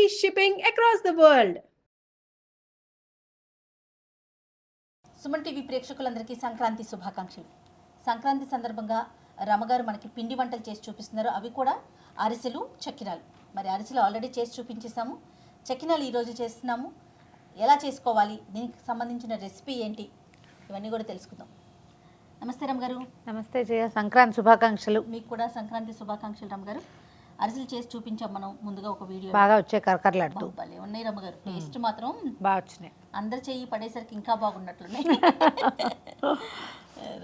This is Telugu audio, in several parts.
shipping across the world. Suman TV ప్రేక్షకులందరికీ సంక్రాంతి శుభాకాంక్షలు. సంక్రాంతి సందర్భంగా రమగారు మనకి పిండి వంటలు చేసి చూపిస్తున్నారు. అవి కూడా అరిసెలు, చక్కినాలు. మరి అరిసెలు ఆల్రెడీ చేసి చూపించేసాము, చక్కినాలు ఈరోజు చేస్తున్నాము. ఎలా చేసుకోవాలి, దీనికి సంబంధించిన రెసిపీ ఏంటి, ఇవన్నీ కూడా తెలుసుకుందాం. నమస్తే రమగారు. నమస్తే జయ, సంక్రాంతి శుభాకాంక్షలు. మీకు కూడా సంక్రాంతి శుభాకాంక్షలు రమగారు. అరిసెలు చేసి చూపించాం మనం ముందుగా ఒక వీడియో. బాగా వచ్చే కరకరలాడుతూ భలే ఉన్నాయి రమగారు. టేస్ట్ మాత్రం బాగా వచ్చినాయి. అందరు చెయ్యి పడేసరికి ఇంకా బాగున్నట్లున్నాయి.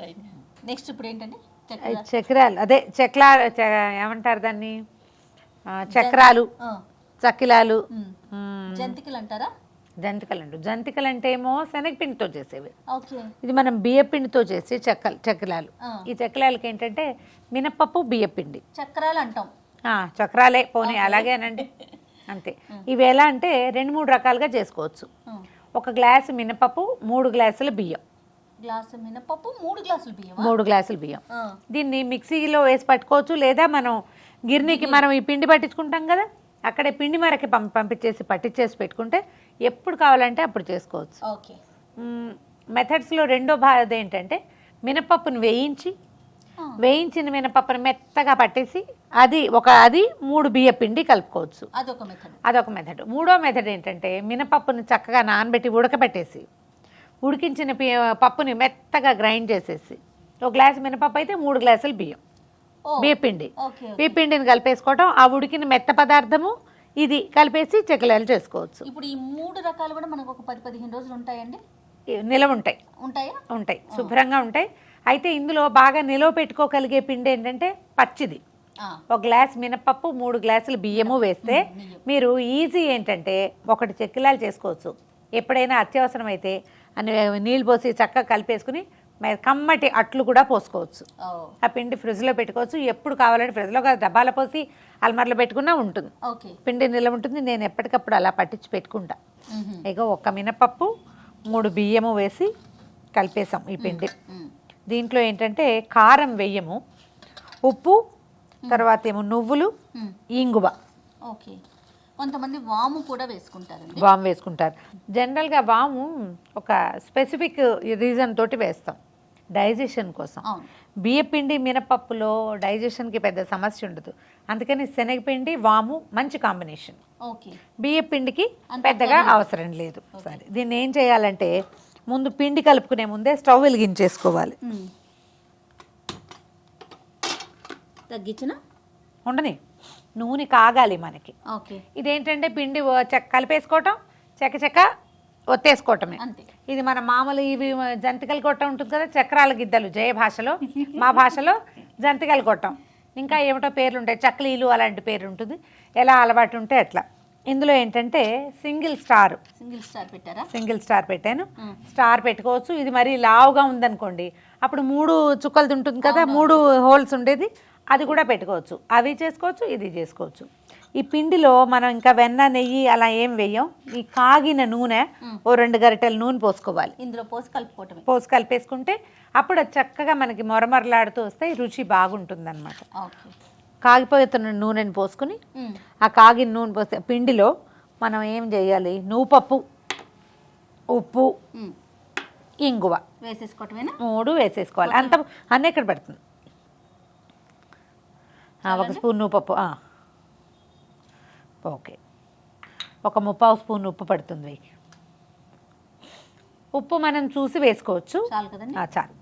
రైట్. నెక్స్ట్ ఇప్పుడు ఏంటండి? చక్రాలు, అదే ఏమంటారు దాన్ని, చక్రాలు, చక్కిలాలు, జంతికలు అంటారా? జంతికలు అంటే ఏమో శనగపిండితో చేసేవి. ఓకే. ఇది మనం బియ్యపిండితో చేసే చక్రాలు. ఈ చక్రాలకి ఏంటంటే మినపప్పు, బియ్యపిండి. చక్రాలు అంటాం. చక్రాలే పోనీ, అలాగేనండి, అంతే. ఇవి ఎలా అంటే 2-3 రకాలుగా చేసుకోవచ్చు. 1 గ్లాసు మినపప్పు, 3 గ్లాసుల బియ్యం. గ్లాసు మినపప్పు, 3 గ్లాసులు బియ్యం. 3 గ్లాసుల బియ్యం. దీన్ని మిక్సీలో వేసి పట్టుకోవచ్చు, లేదా మనం గిర్నీకి మనం ఈ పిండి పట్టించుకుంటాం కదా, అక్కడే పిండి మరకి పంపించేసి పట్టించేసి పెట్టుకుంటే ఎప్పుడు కావాలంటే అప్పుడు చేసుకోవచ్చు. ఓకే. మెథడ్స్లో రెండో భాగం ఏంటంటే మినపప్పును వేయించిన మినపప్పును మెత్తగా పట్టేసి అది 3 బియ్య పిండి కలుపుకోవచ్చు. అదొక మెథడ్. మూడో మెథడ్ ఏంటంటే మినపప్పుని చక్కగా నానబెట్టి ఉడకబెట్టేసి ఉడికించిన పప్పుని మెత్తగా గ్రైండ్ చేసేసి 1 గ్లాసు మినపప్పు అయితే 3 గ్లాసులు బియ్యపిండిని కలిపేసుకోవటం. ఆ ఉడికిన మెత్త పదార్థము ఇది కలిపేసి చెక్కలాలు చేసుకోవచ్చు. ఇప్పుడు ఈ 3 రకాలు కూడా మనకు ఒక 10-15 రోజులు ఉంటాయండి, నిలవ ఉంటాయి, శుభ్రంగా ఉంటాయి. అయితే ఇందులో బాగా నిలవ పెట్టుకోగలిగే పిండి ఏంటంటే పచ్చిది. 1 గ్లాస్ మినపప్పు, 3 గ్లాసులు బియ్యము వేస్తే మీరు ఈజీ ఏంటంటే 1 చెక్కిలాలు చేసుకోవచ్చు. ఎప్పుడైనా అత్యవసరం అయితే నీళ్ళు పోసి చక్కగా కలిపేసుకుని కమ్మటి అట్లు కూడా పోసుకోవచ్చు. ఆ పిండి ఫ్రిడ్జ్లో పెట్టుకోవచ్చు. ఎప్పుడు కావాలంటే ఫ్రిడ్జ్లో డబ్బాలో పోసి అల్మార్లో పెట్టుకున్నా ఉంటుంది, పిండి నిల్వ ఉంటుంది. నేను ఎప్పటికప్పుడు అలా పట్టించి పెట్టుకుంటా. ఇక 1 మినపప్పు, 3 బియ్యము వేసి కలిపేసాం ఈ పిండి. దీంట్లో ఏంటంటే కారం వెయ్యము, ఉప్పు, తర్వాత ఏమో నువ్వులు, ఇంగువ. ఓకే. కొంతమంది వాము కూడా వేసుకుంటారు. వాము వేసుకుంటారు. జనరల్గా వాము ఒక స్పెసిఫిక్ రీజన్ తోటి వేస్తాం, డైజెషన్ కోసం. బియ్యపిండి, మినపప్పులో డైజెషన్కి పెద్ద సమస్య ఉండదు, అందుకని శనగపిండి, వాము మంచి కాంబినేషన్. బియ్యపిండికి పెద్దగా అవసరం లేదు. సరే, దీన్ని ఏం చేయాలంటే ముందు పిండి కలుపుకునే ముందే స్టవ్ వెలిగించేసుకోవాలి. తగ్గించిన ఉండని నూనె కాగాలి మనకి. ఇదేంటంటే పిండి కలిపేసుకోవటం, చెక్క ఒత్తేసుకోవటమే. ఇది మన మామూలు ఇవి జంతికల కొట్టం ఉంటుంది కదా, చక్రాల గిద్దలు జయ భాషలో, మా భాషలో జంతికల కొట్టం, ఇంకా ఏమిటో పేర్లు ఉంటాయి, చక్లీలు అలాంటి పేరు ఉంటుంది, ఎలా అలవాటు ఉంటే అట్లా. ఇందులో ఏంటంటే సింగిల్ స్టార్ పెట్టాను. స్టార్ పెట్టుకోవచ్చు. ఇది మరీ లావుగా ఉందనుకోండి, అప్పుడు 3 చుక్కలది ఉంటుంది కదా, 3 హోల్స్ ఉండేది, అది కూడా పెట్టుకోవచ్చు. అవి చేసుకోవచ్చు, ఇది చేసుకోవచ్చు. ఈ పిండిలో మనం ఇంకా వెన్న, నెయ్యి అలా ఏం వేయం. ఈ కాగిన నూనె 2 గరిటెల నూనె పోసుకోవాలి. ఇందులో పోసి కలిపేసుకుంటే అప్పుడు అది చక్కగా మనకి మొరమొరలాడుతూ వస్తే రుచి బాగుంటుంది అనమాట. కాగిపోతున్న నూనెని పోసుకుని ఆ కాగిన నూనె పోసే పిండిలో మనం ఏం చేయాలి, నువ్వుపప్పు, ఉప్పు, ఇంగువ వేసేసుకోవటమేనా? 3 వేసేసుకోవాలి. అన్నీ ఎక్కడ పడుతుంది. 1 స్పూన్ నువ్వుపప్పు, ఓకే, 1/3 స్పూన్ ఉప్పు పడుతుంది. ఉప్పు మనం చూసి వేసుకోవచ్చు, చాలు.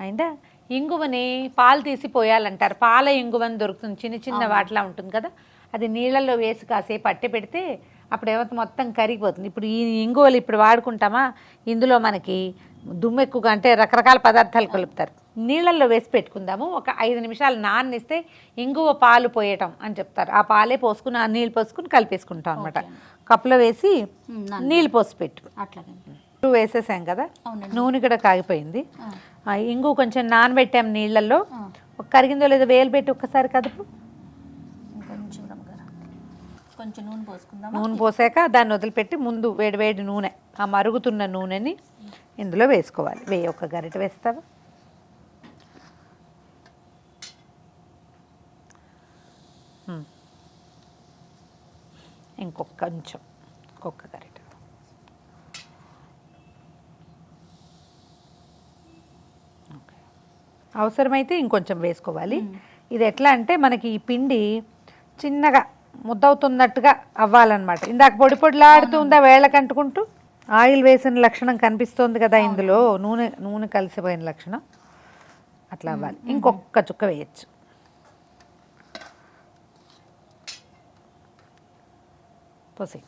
అయిందా? ఇంగువని పాలు తీసి పోయాలంటారు. పాల ఇంగువని దొరుకుతుంది, చిన్న వాటిలా ఉంటుంది కదా, అది నీళ్ళల్లో వేసి కాసేపు పట్టి పెడితే అప్పుడు ఏమైతే మొత్తం కరిగిపోతుంది. ఇప్పుడు ఈ ఇంగువలు ఇప్పుడు వాడుకుంటామా, ఇందులో మనకి దుమ్ము ఎక్కువగా అంటే రకరకాల పదార్థాలు కలుపుతారు. నీళ్ళల్లో వేసి పెట్టుకుందాము. ఒక 5 నిమిషాలు నాననిస్తే ఇంగువ పాలు పోయటం అని చెప్తారు. ఆ పాలే పోసుకుని, ఆ నీళ్ళు పోసుకుని కలిపేసుకుంటాం అనమాట. కప్పులో వేసి నీళ్ళు పోసి పెట్టు వేసేసాం కదా, నూనె కూడా కాగిపోయింది. ఇంగువ కొంచెం నానబెట్టాం నీళ్ళల్లో, కరిగిందో లేదో వేలు పెట్టి ఒక్కసారి కదుపు. కొంచెం నూనె పోసాక దాన్ని వదిలిపెట్టి ముందు వేడి నూనె, ఆ మరుగుతున్న నూనెని ఇందులో వేసుకోవాలి. 1 గరిట వేస్తావా? ఇంకొంచెం ఒక్క గరిట. ఓకే, అవసరమైతే ఇంకొంచెం వేసుకోవాలి. ఇది ఎట్లా అంటే మనకి ఈ పిండి చిన్నగా ముద్దవుతున్నట్టుగా అవ్వాలన్నమాట. ఇందాక పొడి పొడిలాడుతూ ఉందా వేళ్ళకి అంటుకుంటూ, ఆయిల్ వేసిన లక్షణం కనిపిస్తోంది కదా ఇందులో, నూనె కలిసిపోయిన లక్షణం అట్లా అవ్వాలి. ఇంకొక చుక్క వేయచ్చు. పోసి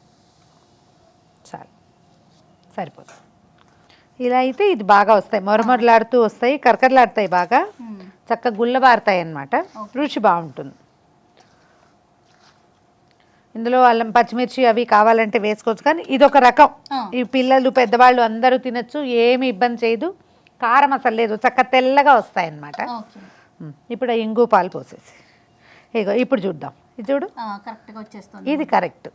చాలు, సరిపోతుంది. ఇలా అయితే ఇది బాగా వస్తాయి, మొరమొరలాడుతూ వస్తాయి, కరకరలాడతాయి, బాగా చక్కగా గుల్లబారుతాయి అన్నమాట. రుచి బాగుంటుంది. ఇందులో అల్లం పచ్చిమిర్చి అవి కావాలంటే వేసుకోవచ్చు, కానీ ఇదొక రకం. ఈ పిల్లలు పెద్దవాళ్ళు అందరూ తినచ్చు, ఏమి ఇబ్బంది చేయదు. కారం అసలు లేదు, చక్కగా తెల్లగా వస్తాయి అన్నమాట. ఇప్పుడు ఇంగు పాలు పోసేసి ఇగో ఇప్పుడు చూద్దాం. ఇది చూడు కరెక్ట్గా వచ్చేస్తుంది. ఇది కరెక్ట్.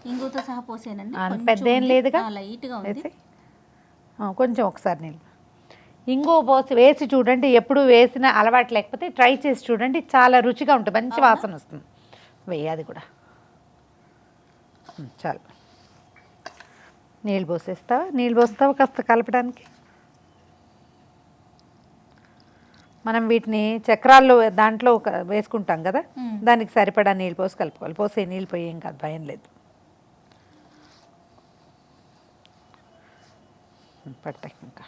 ఇంగుతో సహా పోసేనండి, పెద్ద ఏం లేదుగా. లైట్గా వేసి కొంచెం ఒకసారి నీళ్ళు ఇంగు పోసి వేసి చూడండి. ఎప్పుడు వేసిన అలవాటు లేకపోతే ట్రై చేసి చూడండి, చాలా రుచిగా ఉంటుంది, మంచి వాసన వస్తుంది. వేయాది కూడా. చాలు, నీళ్ళు పోస్తావా కాస్త కలపడానికి. మనం వీటిని చక్రాల్లో దాంట్లో వేసుకుంటాం కదా, దానికి సరిపడా నీళ్ళు పోసి కలుపుకోవాలి. పోసే నీళ్ళు పోయి ఏం కాదు, భయం లేదు. పడతాయి. ఇంకా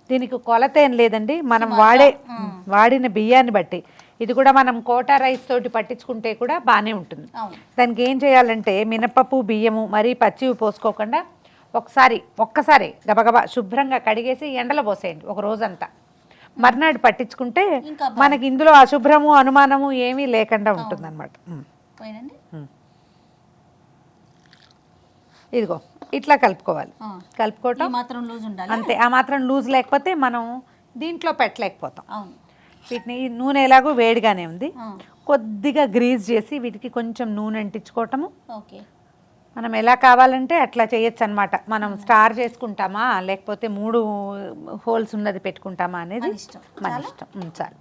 దీనికి కొలత ఏం లేదండి, మనం వాడిన బియ్యాన్ని బట్టి. ఇది కూడా మనం కోటా రైస్ తోటి పట్టించుకుంటే కూడా బాగానే ఉంటుంది. దానికి ఏం చేయాలంటే మినపప్పు బియ్యము మరీ పచ్చివి పోసుకోకుండా ఒక్కసారి గబగబా శుభ్రంగా కడిగేసి ఎండలో పోసేయండి ఒక రోజంతా. మర్నాడు పట్టించుకుంటే మనకి ఇందులో అశుభ్రము అనుమానము ఏమీ లేకుండా ఉంటుంది అనమాట. ఇదిగో ఇట్లా కలుపుకోవాలి. కలుపుకోవటం అంతే, ఆ మాత్రం లూజ్ లేకపోతే మనం దీంట్లో పెట్టలేకపోతాం. వీటిని నూనె ఎలాగో వేడిగానే ఉంది, కొద్దిగా గ్రీజ్ చేసి వీటికి కొంచెం నూనె అంటించుకోవటము. మనం ఎలా కావాలంటే అట్లా చేయొచ్చు అనమాట. మనం స్టార్ చేసుకుంటామా లేకపోతే 3 హోల్స్ ఉన్నది పెట్టుకుంటామా అనేది మన ఇష్టం. చాలు.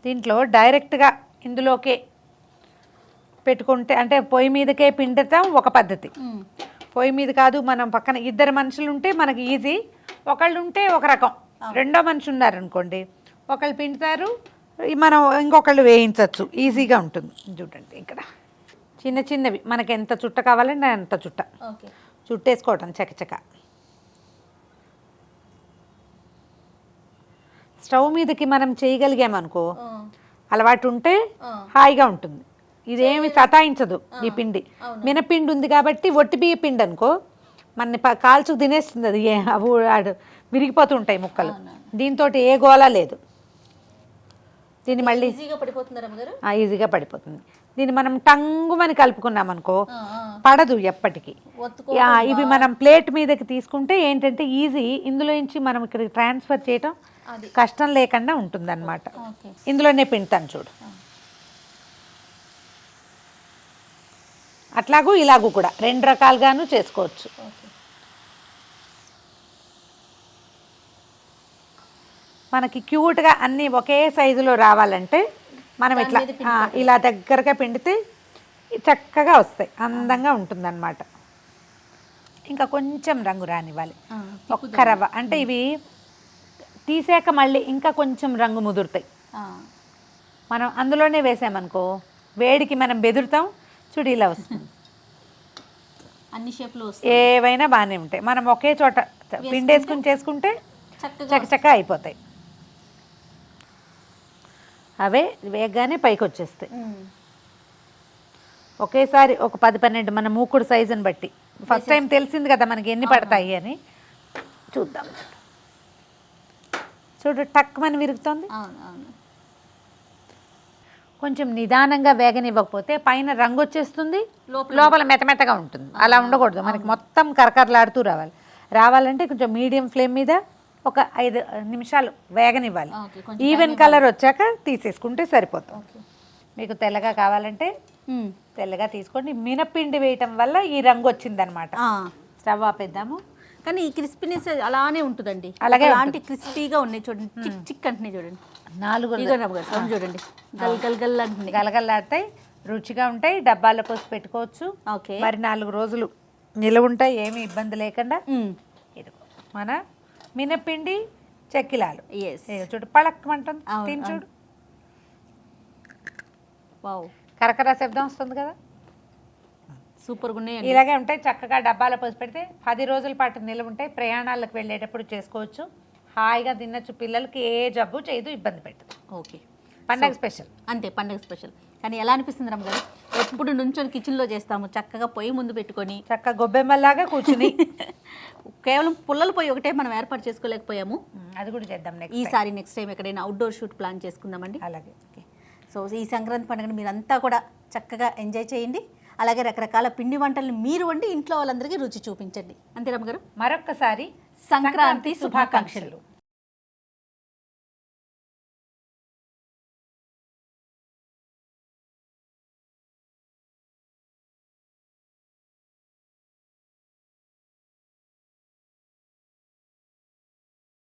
దీంట్లో డైరెక్ట్గా ఇందులోకే పెట్టుకుంటే అంటే పొయ్యి మీదకే పిండటం ఒక పద్ధతి. పొయ్యి మీద కాదు, మనం పక్కన 2 మనుషులు ఉంటే మనకి ఈజీ. ఒకళ్ళు ఉంటే ఒక రకం, రెండో మనిషి ఉన్నారనుకోండి ఒకళ్ళు పిండుతారు, మనం ఇంకొకళ్ళు వేయించవచ్చు, ఈజీగా ఉంటుంది. చూడండి ఇక్కడ చిన్నవి మనకి ఎంత చుట్ట కావాలంటే అంత చుట్టేసుకోవటం చకచక. స్టవ్ మీదకి మనం చేయగలిగామనుకో, అలవాటు ఉంటే హాయిగా ఉంటుంది. ఇదేమి సతాయించదు ఈ పిండి. మినపిండి ఉంది కాబట్టి ఒట్టి బియ్య పిండి అనుకో మన కాల్చుకు తినేస్తుంది, అది అవి విరిగిపోతుంటాయి ముక్కలు. దీంతో ఏ గోళ లేదు. దీన్ని మళ్ళీ ఈజీగా పడిపోతుంది. దీన్ని మనం టంగుమని కలుపుకున్నాం అనుకో పడదు ఎప్పటికీ. ఇవి మనం ప్లేట్ మీదకి తీసుకుంటే ఏంటంటే ఈజీ, ఇందులో నుంచి మనం ఇక్కడ ట్రాన్స్ఫర్ చేయటం కష్టం లేకుండా ఉంటుంది అనమాట. ఇందులోనే పిండుతాను చూడు. అట్లాగూ ఇలాగూ కూడా 2 రకాలుగాను చేసుకోవచ్చు. మనకి క్యూట్గా అన్నీ ఒకే సైజులో రావాలంటే మనం ఇలా దగ్గరగా పిండితే చక్కగా వస్తాయి, అందంగా ఉంటుందన్నమాట. ఇంకా కొంచెం రంగు రానివ్వాలి, ఒక్క రవ్వ. అంటే ఇవి తీసాక మళ్ళీ ఇంకా కొంచెం రంగు ముదురుతాయి. మనం అందులోనే వేసామనుకో వేడికి మనం బెదురుతాం, చూడు ఇలా వస్తుంది. అన్ని షేప్లు ఏవైనా బాగానే ఉంటాయి. మనం ఒకే చోట పిండేసుకుని చేసుకుంటే చక్కచక్క అయిపోతాయి. అవే వేగగానే పైకి వచ్చేస్తాయి. ఒకేసారి ఒక 10-12 మన మూకుడు సైజుని బట్టి. ఫస్ట్ టైం తెలిసింది కదా మనకి ఎన్ని పడతాయి అని. చూద్దాం. చూడు టక్ మని విరుగుతోంది. కొంచెం నిదానంగా వేగనివ్వకపోతే పైన రంగు వచ్చేస్తుంది, లోపల మెత్తమెత్తగా ఉంటుంది. అలా ఉండకూడదు, మనకి మొత్తం కరకరలాడుతూ రావాలంటే కొంచెం మీడియం ఫ్లేమ్ మీద ఒక 5 నిమిషాలు వేగనివ్వాలి. ఈవెన్ కలర్ వచ్చాక తీసేసుకుంటే సరిపోతుంది. మీకు తెల్లగా కావాలంటే తెల్లగా తీసుకోండి. మినపిండి వేయటం వల్ల ఈ రంగు వచ్చిందనమాట. స్టవ్ ఆపేద్దాము. కానీ ఈ క్రిస్పీనెస్ అలానే ఉంటుందండి, అలాంటి క్రిస్పీగా ఉన్నాయి. చూడండి చిక్ చిక్ అంటున్నాయి చూడండి. 4 చూడండి గలగలగల్ అంటున్నాయి, గలగలాడతాయి. రుచిగా ఉంటాయి, డబ్బాలో పోసి పెట్టుకోవచ్చు. ఓకే. మరి 4 రోజులు నిలువ ఉంటాయి, ఏమీ ఇబ్బంది లేకుండా. ఇదిగో మన మినపిండి చెక్కిలాలు. ఇదిగో చూడు పళక్కమంటుంది, తిని చూడు. వావ్, కరకర శబ్దం వస్తుంది కదా, సూపర్గా ఉన్నాయి. ఇలాగే ఉంటాయి. చక్కగా డబ్బాలో పోసి పెడితే 10 రోజుల పాటు నిలువ ఉంటాయి. ప్రయాణాలకు వెళ్ళేటప్పుడు చేసుకోవచ్చు, హాయిగా తినచ్చు. పిల్లలకి ఏ జబ్బు చేయదు, ఇబ్బంది పెట్టదు. ఓకే, పండగ స్పెషల్. అంతే, పండగ స్పెషల్. కానీ ఎలా అనిపిస్తుంది రమ్మగారు? ఎప్పుడు నుంచొని కిచెన్లో చేస్తాము, చక్కగా పొయ్యి ముందు పెట్టుకొని చక్కగా గొబ్బెమ్మలాగా కూర్చుని కేవలం పుల్లల పొయ్యి ఒకటే మనం ఏర్పాటు చేసుకోలేకపోయాము. అది కూడా చేద్దాం ఈసారి నెక్స్ట్ టైం ఎక్కడైనా అవుట్డోర్ షూట్ ప్లాన్ చేసుకుందామండి. అలాగే. ఓకే. సో ఈ సంక్రాంతి పండుగను మీరంతా కూడా చక్కగా ఎంజాయ్ చేయండి. అలాగే రకరకాల పిండి వంటలను మీరు వండి ఇంట్లో వాళ్ళందరికీ రుచి చూపించండి. అంతే రమ్మగారు, మరొక్కసారి సంక్రాంతి శుభాకాంక్షలు.